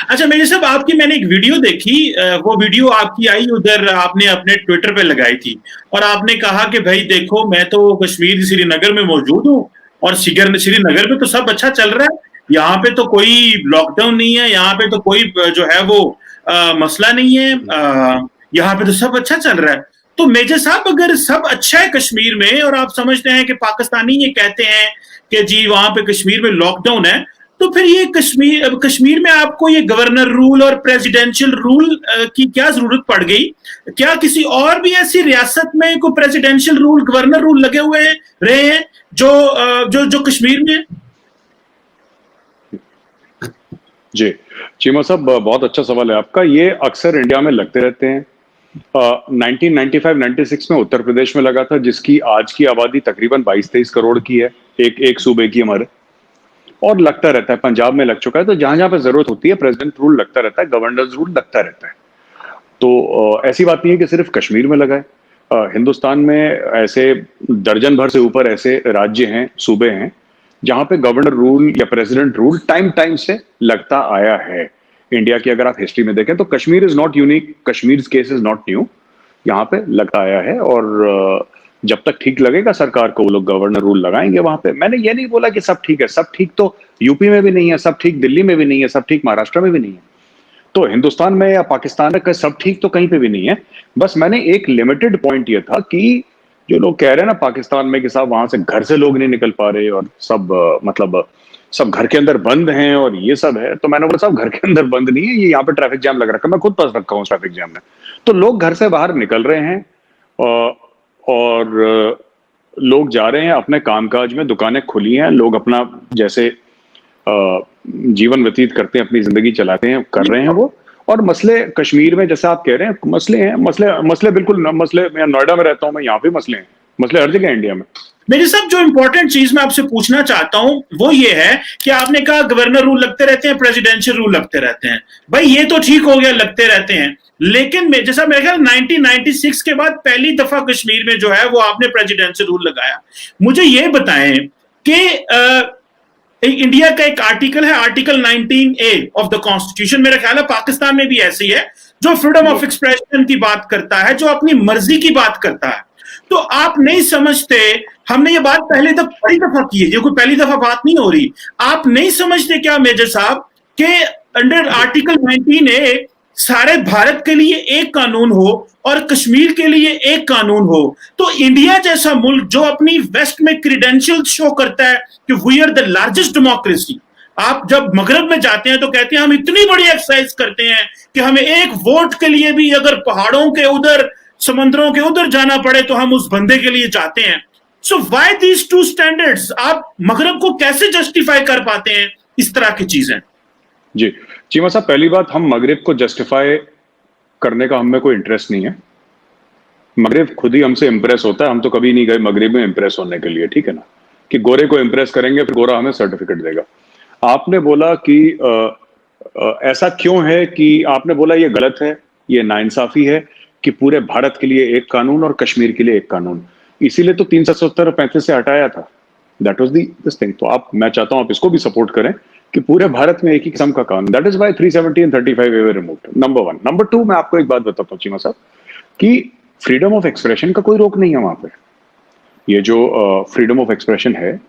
अच्छा मेरे साहब, आपकी मैंने एक वीडियो देखी, वो वीडियो आपकी आई उधर, आपने अपने ट्विटर पे लगाई थी और आपने कहा कि भाई देखो मैं तो कश्मीर श्रीनगर में मौजूद हूँ और श्रीनगर में तो सब अच्छा चल रहा है, यहाँ पे तो कोई लॉकडाउन नहीं है, यहाँ पे तो कोई जो है वो मसला नहीं है, यहाँ पे तो सब अच्छा चल रहा है। तो मेजर साहब, अगर सब अच्छा है कश्मीर में और आप समझते हैं कि पाकिस्तानी ये कहते हैं कि जी वहां पे कश्मीर में लॉकडाउन है, तो फिर ये कश्मीर में आपको ये गवर्नर रूल और प्रेसिडेंशियल रूल की क्या जरूरत पड़ गई? क्या किसी और भी ऐसी रियासत में कोई प्रेसिडेंशियल रूल, गवर्नर रूल लगे हुए हैं, रहे हैं जो कश्मीर में? जी, चीमा साहब, बहुत अच्छा सवाल है आपका। ये अक्सर इंडिया में लगते रहते हैं। 1995-96 में उत्तर प्रदेश में लगा था, जिसकी आज की आबादी तकरीबन 22-23 करोड़ की है, एक सूबे की हमारे। और लगता रहता है, पंजाब में लग चुका है। तो जहां जहां पे जरूरत होती है प्रेसिडेंट रूल लगता रहता है, गवर्नर्स रूल लगता रहता है। तो ऐसी बात नहीं है कि सिर्फ कश्मीर में लगा है। हिंदुस्तान में ऐसे दर्जन भर से ऊपर ऐसे राज्य हैं, सूबे हैं, जहां पे गवर्नर रूल या प्रेसिडेंट रूल टाइम टाइम से लगता आया है। इंडिया की अगर आप हिस्ट्री में देखें तो Kashmir is not unique, Kashmir case is not new. यहाँ पे लगता आया है और जब तक ठीक लगेगा सरकार को वो लोग गवर्नर रूल लगाएंगे वहां पे। मैंने ये नहीं बोला कि सब ठीक है, सब ठीक तो यूपी में भी नहीं है, सब ठीक दिल्ली में भी नहीं है, सब ठीक महाराष्ट्र में भी नहीं है। तो हिंदुस्तान में या पाकिस्तान में सब ठीक तो कहीं पे भी नहीं है। बस मैंने एक लिमिटेड पॉइंट ये था कि जो लोग कह रहे हैं ना पाकिस्तान में कि साहब वहां से घर से लोग नहीं निकल पा रहे और सब मतलब सब घर के अंदर बंद हैं और ये सब है, तो मैंने बोला साहब घर के अंदर बंद नहीं है, ये यहाँ पे ट्रैफिक जाम लग रखा है, मैं खुद फंस रखा हूँ ट्रैफिक जाम में। तो लोग घर से बाहर निकल रहे हैं और लोग जा रहे हैं अपने कामकाज में, दुकानें खुली हैं, लोग अपना जैसे जीवन व्यतीत करते हैं, अपनी जिंदगी चलाते हैं, कर रहे हैं वो। और मसले कश्मीर में जैसा आप कह रहे हैं मसले हैं, मसले बिल्कुल मसले। मैं नोएडा में रहता हूं, मैं यहाँ पे मसले हैं, मसले हर जगह इंडिया में। मेरे साहब, जो इंपॉर्टेंट चीज मैं आपसे पूछना चाहता हूं वो ये है कि आपने कहा गवर्नर रूल लगते रहते हैं, प्रेसिडेंशियल रूल लगते रहते हैं। भाई ये तो ठीक हो गया, लगते रहते हैं, लेकिन जैसा मेरे ख्याल 1996 के बाद पहली दफा कश्मीर में जो है वो आपने प्रेसिडेंशियल रूल लगाया। मुझे ये बताएं कि इंडिया का एक आर्टिकल है, article 19A of the constitution, मेरा ख्याल है पाकिस्तान में भी ऐसी है, जो फ्रीडम ऑफ एक्सप्रेशन की बात करता है, जो अपनी मर्जी की बात करता है। तो आप नहीं समझते, हमने ये बात पहले तक बड़ी दफा की है, ये कोई पहली दफा बात नहीं हो रही, आप नहीं समझते क्या मेजर साहब कि अंडर आर्टिकल 19A सारे भारत के लिए एक कानून हो और कश्मीर के लिए एक कानून हो? तो इंडिया जैसा मुल्क जो अपनी वेस्ट में क्रीडेंशियल शो करता है कि we are the largest democracy, आप जब मगरब में जाते हैं तो कहते हैं हम इतनी बड़ी एक्सरसाइज करते हैं कि हमें एक वोट के लिए भी अगर पहाड़ों के उधर, समंदरों के उधर जाना पड़े तो हम उस बंदे के लिए जाते हैं। So why these two standards? आप मगरब को कैसे जस्टिफाई कर पाते हैं इस तरह की चीजें? जी चीमा साहब, पहली बात, हम मगरिब को जस्टिफाई करने का हमें कोई इंटरेस्ट नहीं है। मगरिब खुद ही हमसे इंप्रेस होता है, हम तो कभी नहीं गए मगरिब में इंप्रेस होने के लिए, ठीक है ना, कि गोरे को इंप्रेस करेंगे फिर गोरा हमें सर्टिफिकेट देगा। आपने बोला कि ऐसा क्यों है कि आपने बोला ये गलत है, ये नाइंसाफी है कि पूरे भारत के लिए एक कानून और कश्मीर के लिए एक कानून, इसीलिए तो 370 और 35 से हटाया था। That was this thing. तो मैं चाहता हूं आप इसको भी सपोर्ट करें कि पूरे भारत में एक ही किस्म का कानून। That is why 370 and 35 way removed, number 1। Number 2, मैं आपको एक बात बताता हूं चीमा साहब कि फ्रीडम ऑफ एक्सप्रेशन का कोई रोक नहीं है वहां पे। ये जो फ्रीडम ऑफ एक्सप्रेशन है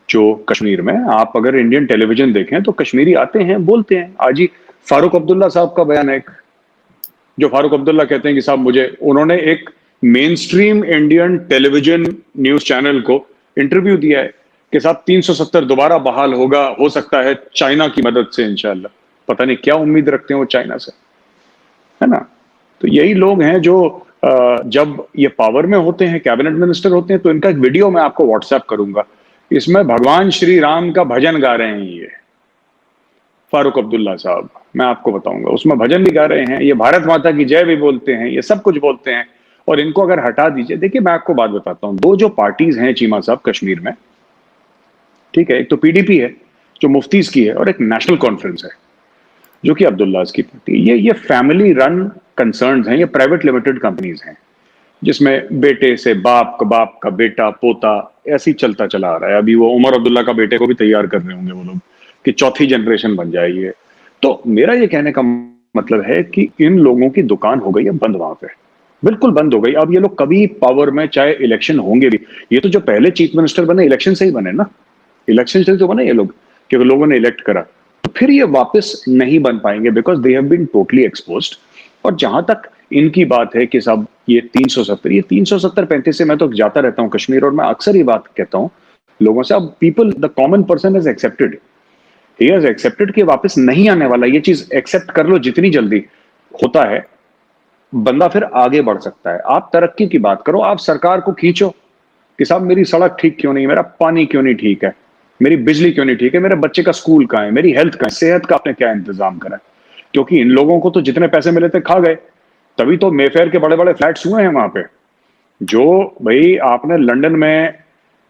जो कश्मीर में, आप अगर इंडियन टेलीविजन देखें तो कश्मीरी आते हैं, बोलते हैं। आज ही फारूक अब्दुल्ला साहब का बयान है, जो फारूक अब्दुल्ला कहते हैं कि साहब उन्होंने एक main stream Indian television news channel को इंटरव्यू दिया है कि साहब 370 दोबारा बहाल होगा, हो सकता है चाइना की मदद से इंशाल्लाह। पता नहीं क्या उम्मीद रखते हैं वो चाइना से, है ना। तो यही लोग हैं जो जब ये पावर में होते हैं, कैबिनेट मिनिस्टर होते हैं, तो इनका एक वीडियो मैं आपको व्हाट्सएप करूंगा, इसमें भगवान श्री राम का भजन गा रहे हैं ये फारूक अब्दुल्ला साहब, मैं आपको बताऊंगा। उसमें भजन भी गा रहे हैं, ये भारत माता की जय भी बोलते हैं, ये सब कुछ बोलते हैं। और इनको अगर हटा दीजिए, देखिए मैं आपको बात बताता हूं, दो जो पार्टीज हैं चीमा साहब कश्मीर में, ठीक है, एक तो पीडीपी है जो मुफ्तीज की है और एक नेशनल कॉन्फ्रेंस है जो कि अब्दुल्लाज की पार्टी। ये फैमिली रन कंसर्न्स हैं, ये प्राइवेट लिमिटेड कंपनीज हैं जिसमें बेटे से बाप का बेटा पोता ऐसे ही चलता चला आ रहा है। अभी वो उमर अब्दुल्ला का बेटे को भी तैयार कर रहे होंगे वो लोग कि चौथी जनरेशन बन जाए ये। तो मेरा ये कहने का मतलब है कि इन लोगों की दुकान हो गई है बंद वहां पे, बिल्कुल बंद हो गई। अब ये लोग कभी पावर में, चाहे इलेक्शन होंगे भी, ये तो जो पहले चीफ मिनिस्टर बने इलेक्शन से ही बने ना, इलेक्शन से तो बने ये लोग, क्योंकि लोगों ने इलेक्ट करा। तो फिर ये वापस नहीं बन पाएंगे because they have been totally exposed. और जहां तक इनकी बात है कि साहब ये 370 35 से मैं तो जाता रहता हूं कश्मीर, और मैं अक्सर ये बात कहता हूं लोगों से, अब people, the common person is accepted, he has accepted कि वापस नहीं आने वाला। ये चीज एक्सेप्ट कर लो, जितनी जल्दी होता है बंदा फिर आगे बढ़ सकता है। आप तरक्की की बात करो, आप सरकार को खींचो कि साहब मेरी सड़क ठीक क्यों नहीं, मेरा पानी क्यों नहीं ठीक है, मेरी बिजली क्यों नहीं ठीक है, मेरे बच्चे का स्कूल कहाँ है, मेरी हेल्थ कहाँ है, सेहत का आपने क्या इंतजाम करा है। क्योंकि इन लोगों को तो जितने पैसे मिले थे खा गए, तभी तो मेफेयर के बड़े बड़े फ्लैट्स हुए हैं वहां पे। जो भाई आपने लंदन में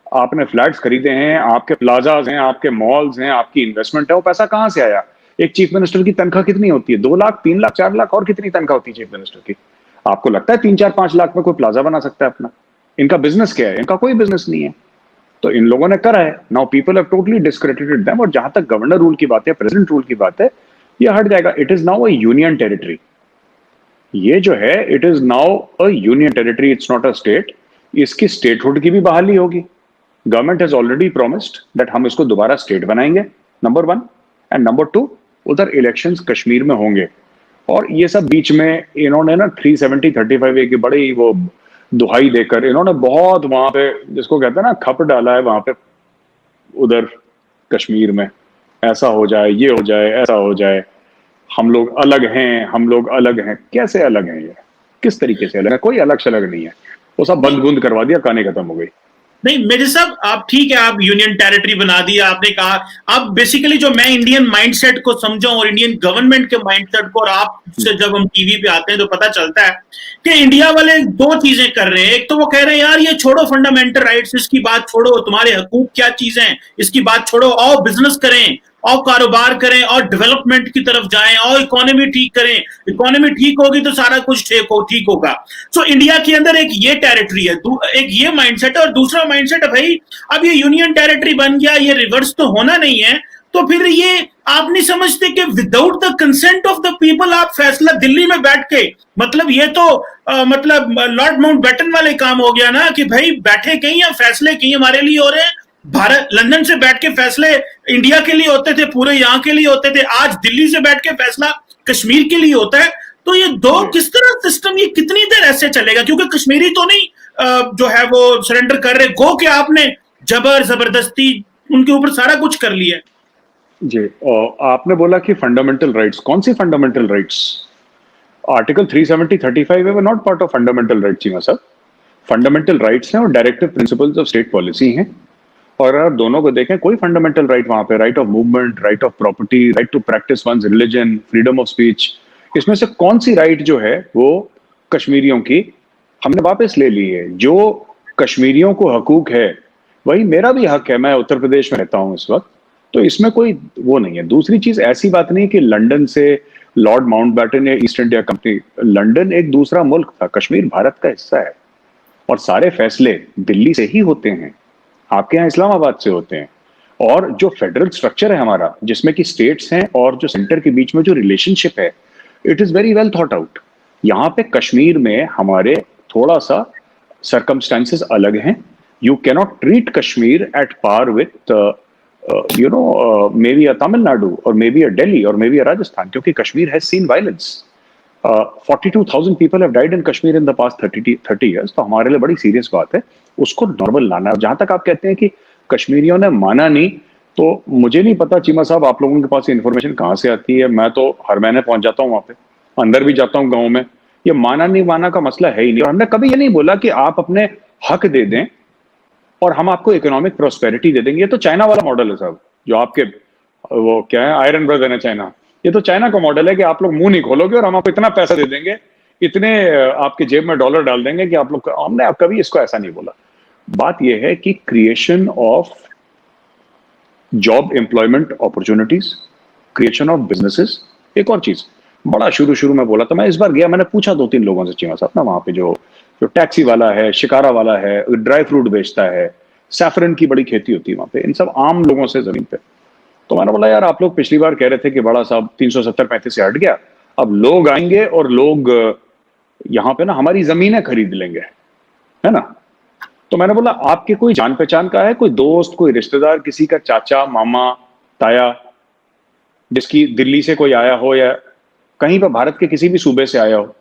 आपने फ्लैट्स खरीदे हैं, आपके प्लाजाज हैं, आपके मॉल्स हैं, आपकी इन्वेस्टमेंट है, वो पैसा कहां से आया? एक चीफ मिनिस्टर की तनख्वाह कितनी होती है? 2 लाख, 3 लाख, 4 लाख, और कितनी तनख्वाह होती है चीफ मिनिस्टर की? आपको लगता है 3 4 5 लाख में कोई प्लाजा बना सकता है अपना? इनका बिजनेस क्या है? इनका कोई बिजनेस नहीं है। तो इन लोगों ने करा है, now people have totally discredited them. और जहां तक गवर्नर रूल की बात है, प्रेसिडेंट रूल की बात है, ये हट जाएगा। It is now a union territory. ये जो है it is now a union territory, it's not a state. इसकी स्टेटहुड की भी बहाली होगी। Government has already promised that हम इसको दोबारा स्टेट बनाएंगे, नंबर 1। एंड नंबर 2, उधर इलेक्शंस कश्मीर में होंगे। और ये सब बीच में इन्होंने ना 370-35 की बड़ी वो दुहाई देकर इन्होंने बहुत वहां पे, जिसको कहते हैं ना, खप डाला है वहां पे उधर कश्मीर में। ऐसा हो जाए, ये हो जाए, ऐसा हो जाए, हम लोग अलग हैं, हम लोग अलग हैं। कैसे अलग हैं? ये किस तरीके से अलग है? कोई अलग शलग नहीं है। वो सब बंद बुंद करवा दिया, कहानी खत्म हो गई। नहीं मेरे साहब, आप ठीक है, आप यूनियन टेरिटरी बना दिया, आपने कहा। आप बेसिकली जो मैं इंडियन माइंडसेट को समझाऊं और इंडियन गवर्नमेंट के माइंडसेट को, और आपसे जब हम टीवी पे आते हैं तो पता चलता है कि इंडिया वाले 2 चीजें कर रहे हैं। एक तो वो कह रहे हैं यार ये छोड़ो फंडामेंटल राइट्स, इसकी बात छोड़ो, तुम्हारे हकूक क्या चीजें हैं इसकी बात छोड़ो, और बिजनेस करें और कारोबार करें और डेवलपमेंट की तरफ जाएं और इकोनॉमी ठीक करें। इकोनॉमी ठीक होगी तो सारा कुछ ठीक होगा। सो इंडिया के अंदर एक ये टेरिटरी है, एक ये माइंडसेट है, और दूसरा माइंडसेट है भाई अब ये यूनियन टेरिटरी बन गया, ये रिवर्स तो होना नहीं है। तो फिर ये आप नहीं समझते कि without the consent of the people आप फैसला दिल्ली में बैठ के, मतलब ये तो मतलब लॉर्ड माउंटबेटन वाले काम हो गया ना कि भाई बैठे कहीं या फैसले कहीं हमारे लिए हो रहे हैं। भारत लंदन से बैठ के फैसले इंडिया के लिए होते थे, पूरे यहाँ के लिए होते थे, आज दिल्ली से बैठ के फैसला कश्मीर के लिए होता है। तो ये दो किस तरह सिस्टम, ये कितनी देर ऐसे चलेगा? क्योंकि कश्मीरी तो नहीं जो है वो सरेंडर कर रहे, गो कि आपने जबरदस्ती उनके ऊपर सारा कुछ कर लिया। जी, आपने बोला कि फंडामेंटल राइट्स, कौन सी फंडामेंटल राइट्स? आर्टिकल 370-35 है, not part of fundamental rights Cheema साहब। फंडामेंटल राइट्स हैं और directive principles of state policy हैं। और अगर दोनों को देखें, कोई फंडामेंटल राइट वहां पे, right of movement, right of property, right to practise one's religion, freedom of speech, इसमें से कौन सी राइट जो है वो कश्मीरियों की हमने वापस ले ली है? जो कश्मीरियों को हकूक है वही मेरा भी हक है। मैं उत्तर प्रदेश में रहता हूं इस वक्त, तो इसमें कोई वो नहीं है। दूसरी चीज, ऐसी बात नहीं कि लंदन से लॉर्ड माउंटबेटन या ईस्ट इंडिया कंपनी, लंदन एक दूसरा मुल्क था, कश्मीर भारत का हिस्सा है। और सारे फैसले दिल्ली से ही होते हैं, आपके यहाँ इस्लामाबाद से होते हैं। और जो फेडरल स्ट्रक्चर है हमारा, जिसमें कि स्टेट्स हैं और जो सेंटर के बीच में जो रिलेशनशिप है, it is very well thought out. यहाँ पे कश्मीर में हमारे थोड़ा सा सर्कमस्टेंसेस अलग हैं। You cannot treat Kashmir at par with may be a Tamil Nadu और मे बी अ दिल्ली और मे बी अ राजस्थान, क्योंकि Kashmir has seen violence. 42,000 people have died in Kashmir in the past 30 years। तो हमारे लिए बड़ी सीरियस बात है, उसको नॉर्मल लाना। जहां तक आप कहते हैं कि कश्मीरियों ने माना नहीं, तो मुझे नहीं पता चीमा साहब आप लोगों के पास इन्फॉर्मेशन कहां से आती है। मैं तो हर महीने पहुंच जाता हूं वहां पे, अंदर भी जाता हूं गाँव में। ये माना नहीं माना का मसला है ही नहीं। और हमने कभी ये नहीं बोला कि आप अपने हक दे दें और हम आपको इकोनॉमिक प्रोस्पेरिटी दे देंगे। ये तो चाइना वाला मॉडल है साहब, जो आपके वो क्या है, आयरन ब्रदर है चाइना। ये तो चाइना का मॉडल है कि आप लोग मुंह नहीं खोलोगे और हम आपको इतना पैसा दे देंगे, इतने आपके जेब में डॉलर डाल देंगे कि आप लोग। हमने कभी इसको ऐसा नहीं बोला। बात यह है कि creation of job employment opportunities, creation of businesses. एक और चीज बड़ा शुरू में बोला था, मैं इस बार गया, मैंने पूछा 2-3 लोगों से चीमा साहब ना, वहां पे जो टैक्सी वाला है, शिकारा वाला है, ड्राई फ्रूट बेचता है, सैफरन की बड़ी खेती होती है वहां पे, इन सब आम लोगों से जमीन पे। तो मैंने बोला यार आप लोग पिछली बार कह रहे थे कि बड़ा साहब 370-35 से हट गया, अब लोग आएंगे और लोग यहाँ पे ना हमारी जमीनें खरीद लेंगे, है ना। तो मैंने बोला आपके कोई जान पहचान का है, कोई दोस्त, कोई रिश्तेदार, किसी का चाचा, मामा, ताया, जिसकी दिल्ली से कोई आया हो या कहीं पर भारत के किसी भी सूबे से आया हो,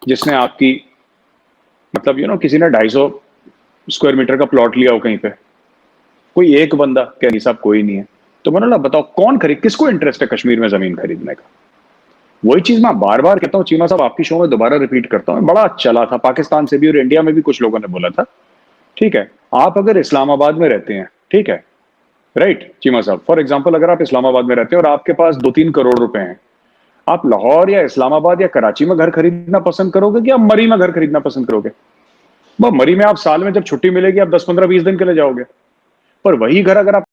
जिसने आपकी मतलब किसी ने 250 स्क्वायर मीटर का प्लॉट लिया हो कहीं पे, कोई एक बंदा? कह नहीं साहब कोई नहीं है। तो मैंने बोला बताओ कौन खरीद, किसको इंटरेस्ट है कश्मीर में जमीन खरीदने का? वही चीज मैं बार बार कहता हूँ चीमा साहब, आपकी शो में दोबारा रिपीट करता हूँ, बड़ा चला था पाकिस्तान से भी और इंडिया में भी, कुछ लोगों ने बोला था, ठीक है आप अगर इस्लामाबाद में रहते हैं, ठीक है राइट चीमा साहब, फॉर एग्जाम्पल अगर आप इस्लामाबाद में रहते हैं और आपके पास 2-3 करोड़ रुपए हैं, आप लाहौर या इस्लामाबाद या कराची में घर खरीदना पसंद करोगे कि आप मरी में घर खरीदना पसंद करोगे? मरी में आप साल में जब छुट्टी मिलेगी आप 10-15-20 दिन के लिए जाओगे, पर वही घर अगर आप